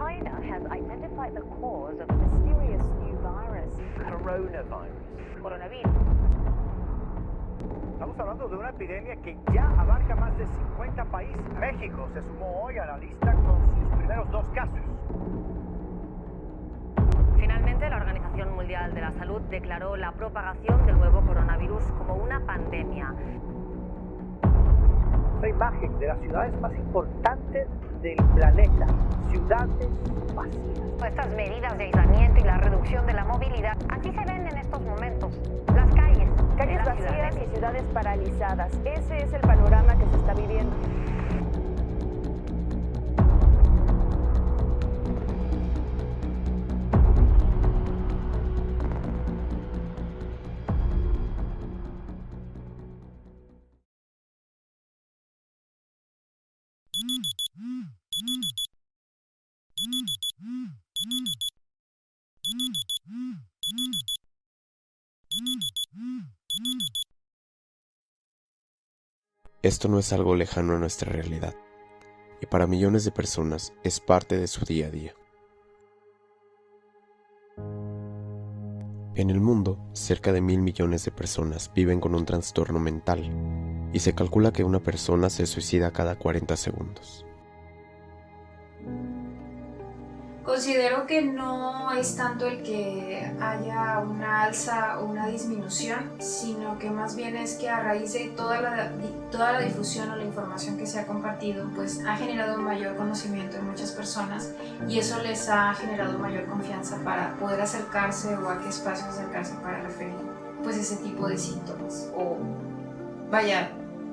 China has identified the cause of a mysterious new virus, coronavirus. Estamos hablando de una epidemia que ya abarca más de 50 países. México se sumó hoy a la lista con sus primeros 2 casos. Finalmente, la Organización Mundial de la Salud declaró la propagación del nuevo coronavirus como una pandemia. Esta imagen de las ciudades más importantes del planeta, ciudades vacías. Estas medidas de aislamiento y la reducción de la movilidad, así se ven en estos momentos. Las calles vacías y ciudades paralizadas. Ese es el panorama que se está viviendo. Esto no es algo lejano a nuestra realidad, y para millones de personas es parte de su día a día. En el mundo, cerca de 1.000 millones de personas viven con un trastorno mental, y se calcula que una persona se suicida cada 40 segundos. Considero que no es tanto el que haya una alza o una disminución, sino que más bien es que a raíz de toda la difusión o la información que se ha compartido, pues ha generado mayor conocimiento en muchas personas y eso les ha generado mayor confianza para poder acercarse o a qué espacio acercarse para referir pues ese tipo de síntomas o vaya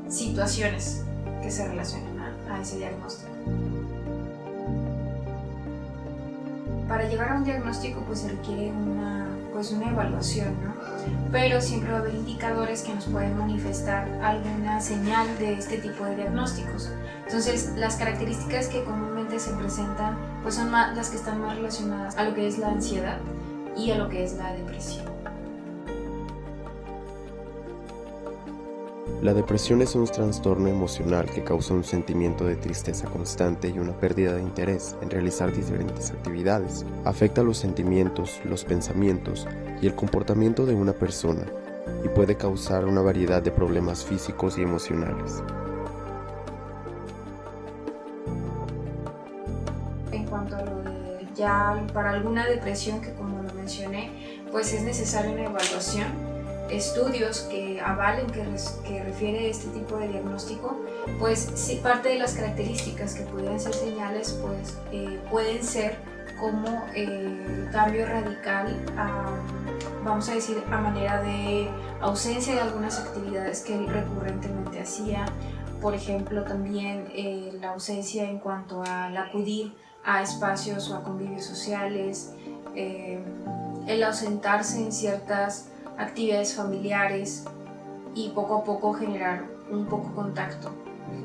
situaciones que se relacionen a ese diagnóstico. Para llegar a un diagnóstico pues se requiere una evaluación, ¿no? Pero siempre va a haber indicadores que nos pueden manifestar alguna señal de este tipo de diagnósticos. Entonces las características que comúnmente se presentan pues son las que están más relacionadas a lo que es la ansiedad y a lo que es la depresión. La depresión es un trastorno emocional que causa un sentimiento de tristeza constante y una pérdida de interés en realizar diferentes actividades. Afecta los sentimientos, los pensamientos y el comportamiento de una persona y puede causar una variedad de problemas físicos y emocionales. En cuanto a lo de ya para alguna depresión, que como lo mencioné, pues es necesaria una evaluación, estudios que avalen que refiere este tipo de diagnóstico, pues sí, parte de las características que pudieran ser señales pues pueden ser como cambio radical vamos a decir a manera de ausencia de algunas actividades que él recurrentemente hacía, por ejemplo también la ausencia en cuanto al acudir a espacios o a convivios sociales, el ausentarse en ciertas actividades familiares y poco a poco generar un poco contacto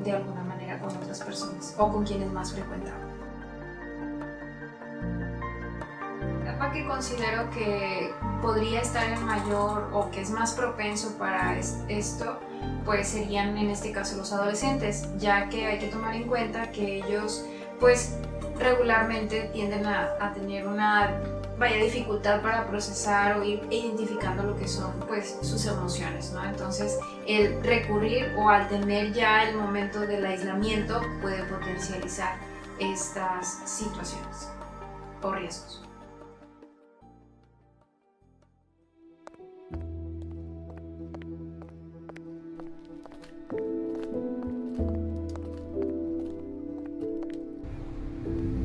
de alguna manera con otras personas o con quienes más frecuentaban. La etapa que considero que podría estar en mayor o que es más propenso para esto pues serían en este caso los adolescentes, ya que hay que tomar en cuenta que ellos pues regularmente tienden a tener una dificultad para procesar o ir identificando lo que son pues sus emociones, ¿no? Entonces el recurrir o al tener ya el momento del aislamiento puede potencializar estas situaciones o riesgos.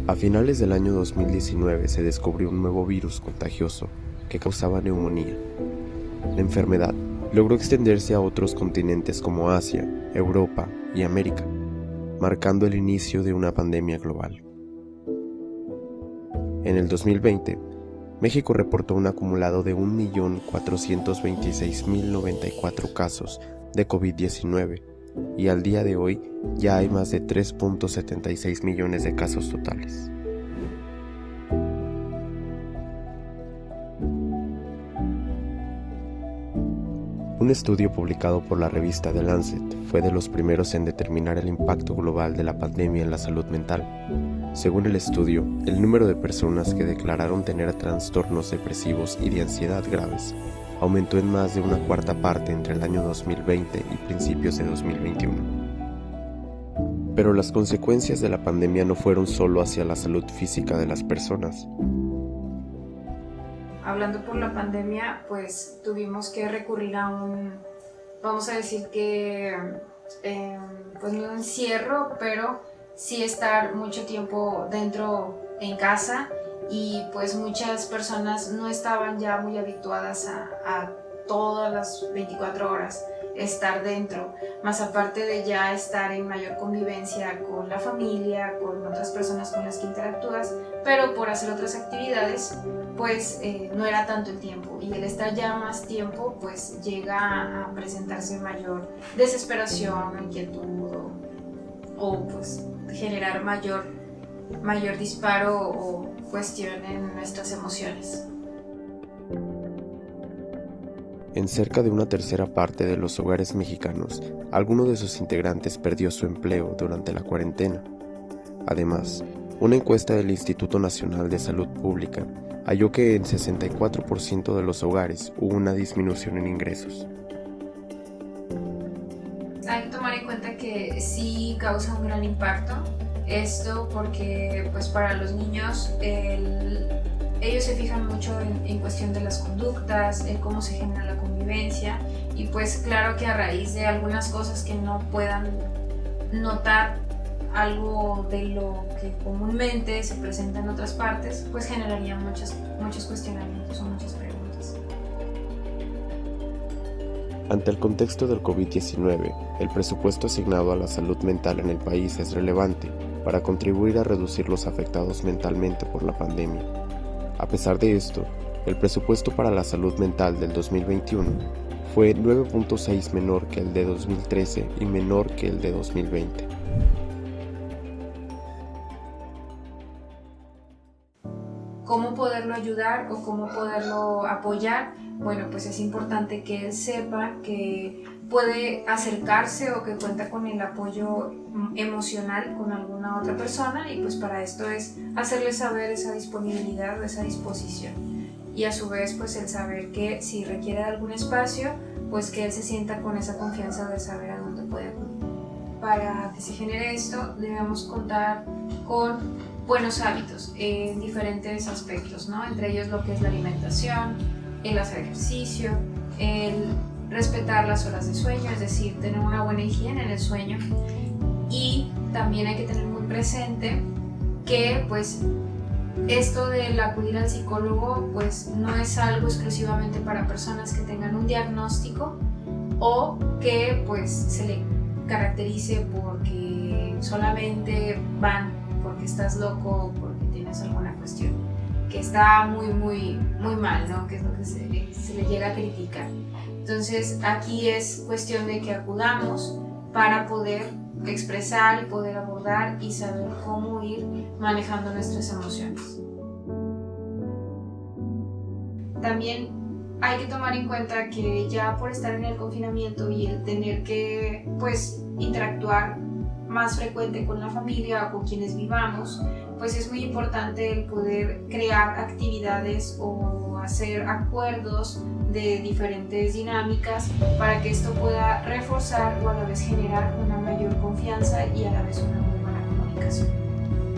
A finales del año 2019 se descubrió un nuevo virus contagioso que causaba neumonía. La enfermedad logró extenderse a otros continentes como Asia, Europa y América, marcando el inicio de una pandemia global. En el 2020, México reportó un acumulado de 1.426.094 casos de COVID-19 y al día de hoy ya hay más de 3.76 millones de casos totales. Un estudio publicado por la revista The Lancet fue de los primeros en determinar el impacto global de la pandemia en la salud mental. Según el estudio, el número de personas que declararon tener trastornos depresivos y de ansiedad graves aumentó en más de una cuarta parte entre el año 2020 y principios de 2021. Pero las consecuencias de la pandemia no fueron solo hacia la salud física de las personas. Hablando por la pandemia, pues tuvimos que recurrir a vamos a decir que, pues no encierro, pero sí estar mucho tiempo dentro en casa, y pues muchas personas no estaban ya muy habituadas a todas las 24 horas estar dentro, más aparte de ya estar en mayor convivencia con la familia, con otras personas con las que interactúas, pero por hacer otras actividades pues no era tanto el tiempo, y el estar ya más tiempo pues llega a presentarse mayor desesperación, inquietud o pues generar mayor disparo o cuestión en nuestras emociones. En cerca de una tercera parte de los hogares mexicanos, alguno de sus integrantes perdió su empleo durante la cuarentena. Además, una encuesta del Instituto Nacional de Salud Pública halló que en 64% de los hogares hubo una disminución en ingresos. Hay que tomar en cuenta que sí causa un gran impacto esto, porque pues para los niños ellos se fijan mucho en cuestión de las conductas, en cómo se genera la convivencia, y pues claro que a raíz de algunas cosas que no puedan notar algo de lo que comúnmente se presenta en otras partes, pues generaría muchos cuestionamientos o muchas preguntas. Ante el contexto del COVID-19, el presupuesto asignado a la salud mental en el país es relevante para contribuir a reducir los afectados mentalmente por la pandemia. A pesar de esto, el presupuesto para la salud mental del 2021 fue 9.6 menor que el de 2013 y menor que el de 2020. ¿Cómo poderlo ayudar o cómo poderlo apoyar? Bueno, pues es importante que él sepa que puede acercarse o que cuenta con el apoyo emocional con alguna otra persona, y pues para esto es hacerle saber esa disponibilidad o esa disposición, y a su vez pues el saber que si requiere algún espacio, pues que él se sienta con esa confianza de saber a dónde puede acudir. Para que se genere esto debemos contar con buenos hábitos en diferentes aspectos, ¿no? Entre ellos lo que es la alimentación, el hacer ejercicio, el respetar las horas de sueño, es decir, tener una buena higiene en el sueño. Y también hay que tener muy presente que pues esto del acudir al psicólogo pues no es algo exclusivamente para personas que tengan un diagnóstico o que pues se le caracterice porque solamente van porque estás loco o porque tienes alguna cuestión que está muy mal, ¿no? Que es lo que se le llega a criticar. Entonces aquí es cuestión de que acudamos para poder expresar y poder abordar y saber cómo ir manejando nuestras emociones. También hay que tomar en cuenta que ya por estar en el confinamiento y el tener que pues interactuar más frecuente con la familia o con quienes vivamos, pues es muy importante el poder crear actividades o hacer acuerdos de diferentes dinámicas para que esto pueda reforzar o a la vez generar una mayor confianza y a la vez una muy buena comunicación.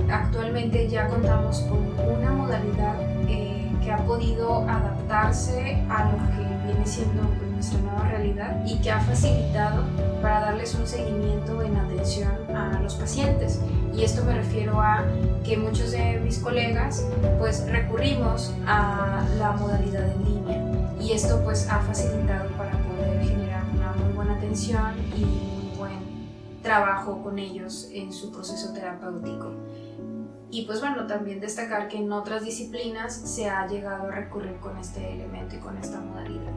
Actualmente ya contamos con una modalidad que ha podido adaptarse a lo que viene siendo nuestra nueva realidad y que ha facilitado para darles un seguimiento en atención a los pacientes. Y esto me refiero a que muchos de mis colegas pues recurrimos a la modalidad en línea, y esto pues ha facilitado para poder generar una muy buena atención y un buen trabajo con ellos en su proceso terapéutico. Y pues bueno, también destacar que en otras disciplinas se ha llegado a recurrir con este elemento y con esta modalidad.